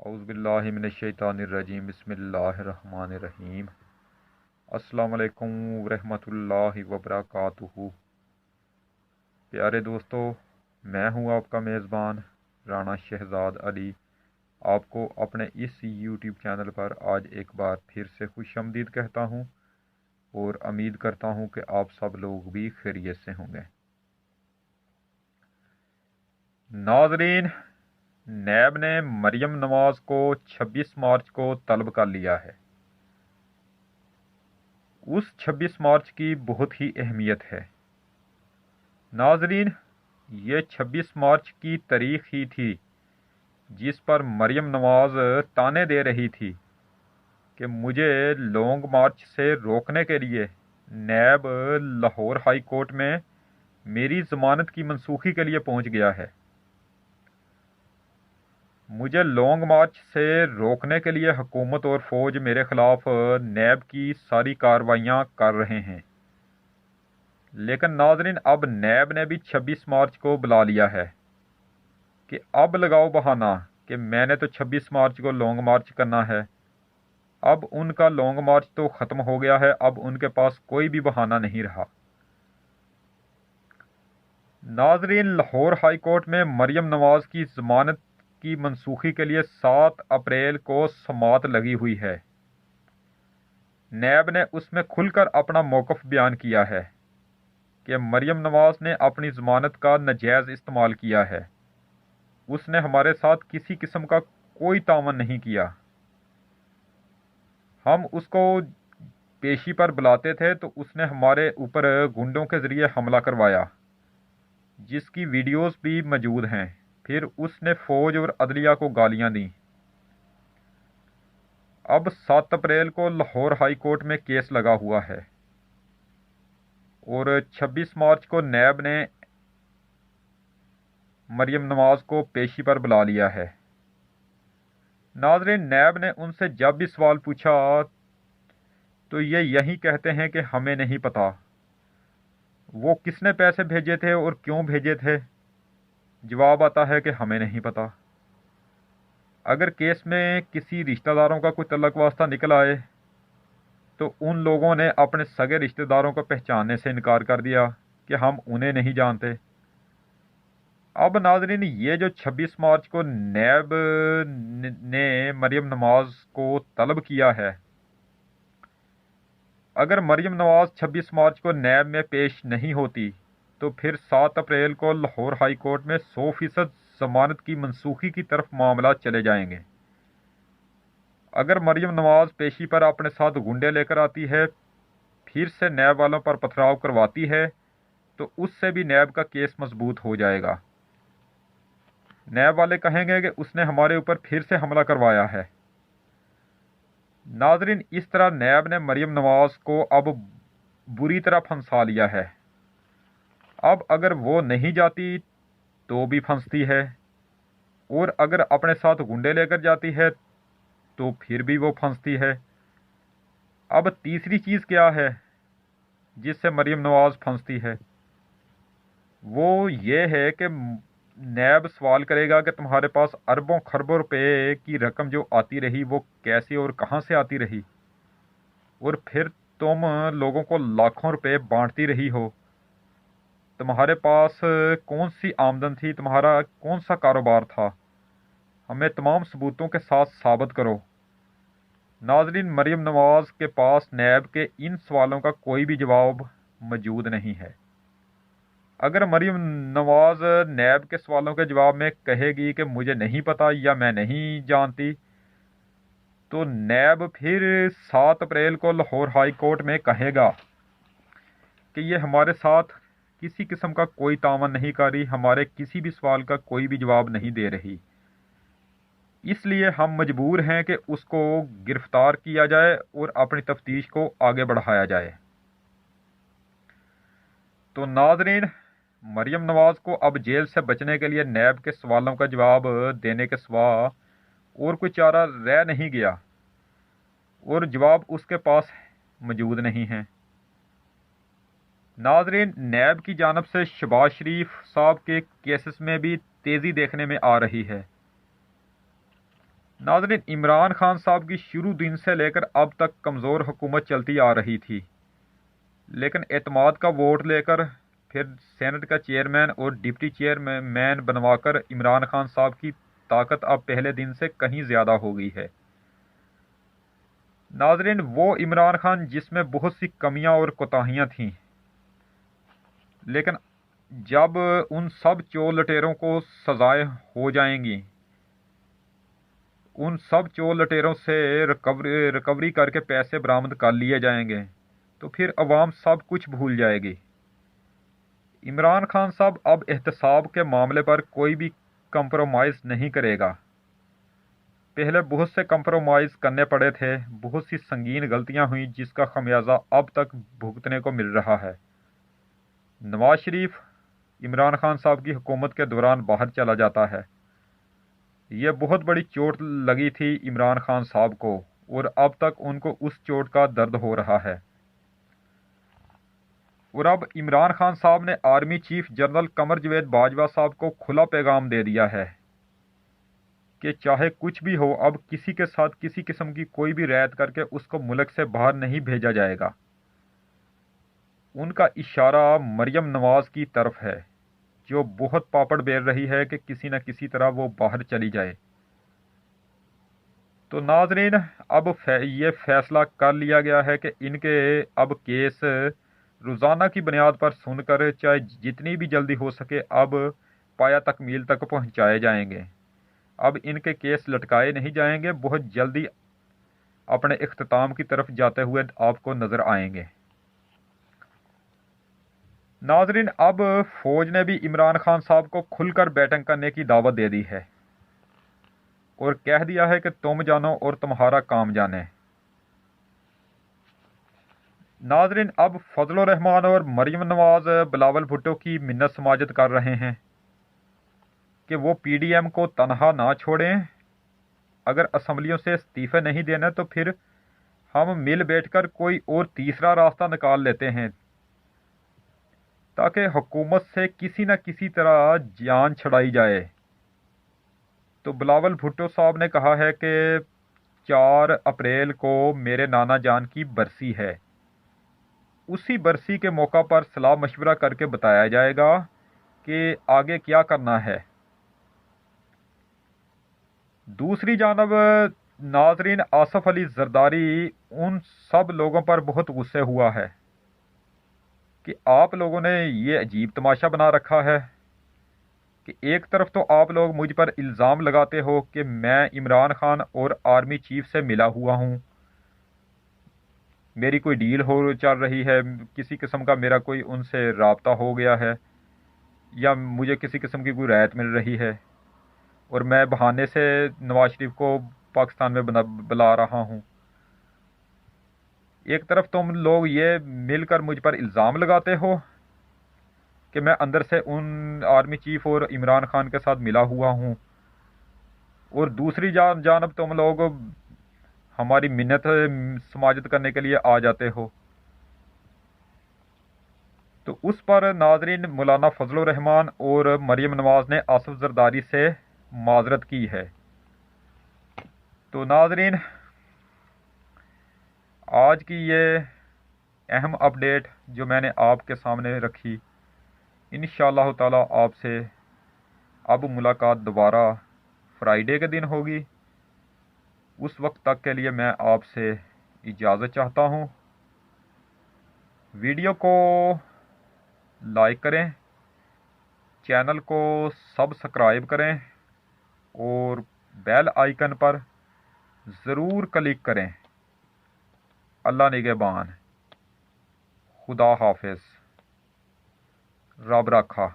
औज़ुबिल्लाहि मिनश्शैतानिर्रजीम बिस्मिल्लाहिर्रहमानिर्रहीम। अस्सलाम वालेकुम रहमतुल्लाहि व बरकातुहू। प्यारे दोस्तों, मैं हूं आपका मेज़बान राना शहजाद अली। आपको अपने इस यूट्यूब चैनल पर आज एक बार फिर से खुशामदीद कहता हूं और उम्मीद करता हूं कि आप सब लोग भी खैरियत से होंगे। नाज़रीन, नैब ने मरियम नवाज़ को 26 मार्च को तलब कर लिया है। उस 26 मार्च की बहुत ही अहमियत है। नाज़रीन, ये 26 मार्च की तारीख ही थी जिस पर मरियम नवाज़ ताने दे रही थी कि मुझे लॉन्ग मार्च से रोकने के लिए नैब लाहौर हाई कोर्ट में मेरी ज़मानत की मनसूखी के लिए पहुंच गया है। मुझे लॉन्ग मार्च से रोकने के लिए हुकूमत और फ़ौज मेरे ख़िलाफ़ नैब की सारी कार्रवाइयाँ कर रहे हैं। लेकिन नाज़रीन, अब नैब ने भी 26 मार्च को बुला लिया है कि अब लगाओ बहाना कि मैंने तो 26 मार्च को लॉन्ग मार्च करना है। अब उनका लॉन्ग मार्च तो ख़त्म हो गया है, अब उनके पास कोई भी बहाना नहीं रहा। नाज़रीन, लाहौर हाई कोर्ट में मरियम नवाज़ की ज़मानत की मनसूखी के लिए 7 अप्रैल को समाअत लगी हुई है। नैब ने उसमें खुलकर अपना मौक़िफ़ बयान किया है कि मरियम नवाज़ ने अपनी ज़मानत का नाजायज़ इस्तेमाल किया है। उसने हमारे साथ किसी किस्म का कोई तावन नहीं किया। हम उसको पेशी पर बुलाते थे तो उसने हमारे ऊपर गुंडों के ज़रिए हमला करवाया, जिसकी वीडियोस भी मौजूद हैं। फिर उसने फ़ौज और अदलिया को गालियां दी। अब 7 अप्रैल को लाहौर हाई कोर्ट में केस लगा हुआ है और 26 मार्च को नैब ने मरियम नवाज़ को पेशी पर बुला लिया है। नाज़रीन, नैब ने उनसे जब भी सवाल पूछा तो ये यही कहते हैं कि हमें नहीं पता वो किसने पैसे भेजे थे और क्यों भेजे थे। जवाब आता है कि हमें नहीं पता। अगर केस में किसी रिश्तेदारों का कोई तल्लक वास्ता निकल आए तो उन लोगों ने अपने सगे रिश्तेदारों को पहचानने से इनकार कर दिया कि हम उन्हें नहीं जानते। अब नाज़रीन, ये जो 26 मार्च को नैब ने मरियम नवाज़ को तलब किया है, अगर मरियम नवाज़ 26 मार्च को नैब में पेश नहीं होती तो फिर 7 अप्रैल को लाहौर हाई कोर्ट में 100% ज़मानत की मनसूखी की तरफ मामला चले जाएंगे। अगर मरियम नवाज़ पेशी पर अपने साथ गुंडे लेकर आती है, फिर से नैब वालों पर पथराव करवाती है, तो उससे भी नैब का केस मजबूत हो जाएगा। नैब वाले कहेंगे कि उसने हमारे ऊपर फिर से हमला करवाया है। नाज़रीन, इस तरह नैब ने मरियम नवाज़ को अब बुरी तरह फंसा लिया है। अब अगर वो नहीं जाती तो भी फंसती है, और अगर अपने साथ गुंडे लेकर जाती है तो फिर भी वो फंसती है। अब तीसरी चीज़ क्या है जिससे मरियम नवाज़ फंसती है? वो ये है कि नैब सवाल करेगा कि तुम्हारे पास अरबों खरबों रुपए की रकम जो आती रही वो कैसे और कहाँ से आती रही, और फिर तुम लोगों को लाखों रुपए बांटती रही हो। तुम्हारे पास कौन सी आमदन थी, तुम्हारा कौन सा कारोबार था? हमें तमाम सबूतों के साथ साबित करो। नाज़रीन, मरियम नवाज़ के पास नैब के इन सवालों का कोई भी जवाब मौजूद नहीं है। अगर मरियम नवाज़ नैब के सवालों के जवाब में कहेगी कि मुझे नहीं पता या मैं नहीं जानती, तो नैब फिर 7 अप्रैल को लाहौर हाई कोर्ट में कहेगा कि ये हमारे साथ किसी किस्म का कोई तावन नहीं कर रही, हमारे किसी भी सवाल का कोई भी जवाब नहीं दे रही, इसलिए हम मजबूर हैं कि उसको गिरफ्तार किया जाए और अपनी तफ्तीश को आगे बढ़ाया जाए। तो नाज़रीन, मरियम नवाज़ को अब जेल से बचने के लिए नैब के सवालों का जवाब देने के सिवा और कोई चारा रह नहीं गया, और जवाब उसके पास मौजूद नहीं है। नाज़रीन, नैब की जानिब से शहबाज शरीफ साहब के केसेस में भी तेज़ी देखने में आ रही है। नाज़रीन, इमरान खान साहब की शुरू दिन से लेकर अब तक कमज़ोर हुकूमत चलती आ रही थी, लेकिन एतमाद का वोट लेकर फिर सेनेट का चेयरमैन और डिप्टी चेयरमैन बनवाकर इमरान खान साहब की ताकत अब पहले दिन से कहीं ज़्यादा हो गई है। नाज़रीन, वो इमरान खान जिसमें बहुत सी कमियां और कोताहियां थीं, लेकिन जब उन सब चोर लटेरों को सजाएं हो जाएंगी, उन सब चोर लटेरों से रिकवरी करके पैसे बरामद कर लिए जाएंगे, तो फिर अवाम सब कुछ भूल जाएगी। इमरान खान साहब अब एहतसाब के मामले पर कोई भी कंप्रोमाइज़ नहीं करेगा। पहले बहुत से कंप्रोमाइज़ करने पड़े थे, बहुत सी संगीन गलतियां हुई जिसका खमियाजा अब तक भुगतने को मिल रहा है। नवाज शरीफ इमरान खान साहब की हुकूमत के दौरान बाहर चला जाता है। यह बहुत बड़ी चोट लगी थी इमरान खान साहब को, और अब तक उनको उस चोट का दर्द हो रहा है। और अब इमरान खान साहब ने army chief general Qamar Javed Bajwa साहब को खुला पैगाम दे दिया है कि चाहे कुछ भी हो, अब किसी के साथ किसी किस्म की कोई भी रैयत करके उसको मुल्क से बाहर नहीं भेजा जाएगा। उनका इशारा मरियम नवाज की तरफ है, जो बहुत पापड़ बेल रही है कि किसी न किसी तरह वो बाहर चली जाए। तो नाजरीन, अब ये फैसला कर लिया गया है कि इनके अब केस रोज़ाना की बुनियाद पर सुनकर चाहे जितनी भी जल्दी हो सके अब पाया तकमील तक पहुंचाए जाएंगे। अब इनके केस लटकाए नहीं जाएंगे, बहुत जल्दी अपने इख्तिताम की तरफ जाते हुए आपको नज़र आएंगे। नाजरीन, अब फौज ने भी इमरान खान साहब को खुलकर बैटिंग करने की दावत दे दी है और कह दिया है कि तुम जानो और तुम्हारा काम जाने। नाजरीन, अब फजलुर रहमान और मरियम नवाज बिलावल भुट्टो की मिन्नत समाजत कर रहे हैं कि वो पीडीएम को तनहा ना छोड़ें। अगर असम्बलियों से इस्तीफे नहीं देने तो फिर हम मिल बैठकर कोई और तीसरा रास्ता निकाल लेते हैं, ताकि हुकूमत से किसी न किसी तरह जान छड़ाई जाए। तो बिलावल भुट्टो साहब ने कहा है कि 4 अप्रैल को मेरे नाना जान की बरसी है, उसी बरसी के मौका पर सलाह मशवरा करके बताया जाएगा कि आगे क्या करना है। दूसरी जानब नाजरीन, आसफ अली जरदारी उन सब लोगों पर बहुत गुस्से हुआ है कि आप लोगों ने ये अजीब तमाशा बना रखा है कि एक तरफ तो आप लोग मुझ पर इल्ज़ाम लगाते हो कि मैं इमरान खान और आर्मी चीफ से मिला हुआ हूँ, मेरी कोई डील हो चल रही है, किसी किस्म का मेरा कोई उनसे राब्ता हो गया है या मुझे किसी किस्म की कोई रायत मिल रही है, और मैं बहाने से नवाज शरीफ को पाकिस्तान में बुला रहा हूँ। एक तरफ तुम लोग ये मिलकर मुझ पर इल्ज़ाम लगाते हो कि मैं अंदर से उन आर्मी चीफ और इमरान खान के साथ मिला हुआ हूँ, और दूसरी जानब तुम लोग हमारी मिन्नत समाजत करने के लिए आ जाते हो। तो उस पर नाजरीन मौलाना फजलुर रहमान और मरियम नवाज ने आसफ जरदारी से माजरत की है। तो नाजरीन, आज की ये अहम अपडेट जो मैंने आपके सामने रखी, इंशाअल्लाह ताला आपसे अब मुलाकात दोबारा फ्राइडे के दिन होगी। उस वक्त तक के लिए मैं आपसे इजाज़त चाहता हूँ। वीडियो को लाइक करें, चैनल को सब्सक्राइब करें और बेल आइकन पर ज़रूर क्लिक करें। अल्लाह निगहबान। खुदा हाफिज़। रब रखा।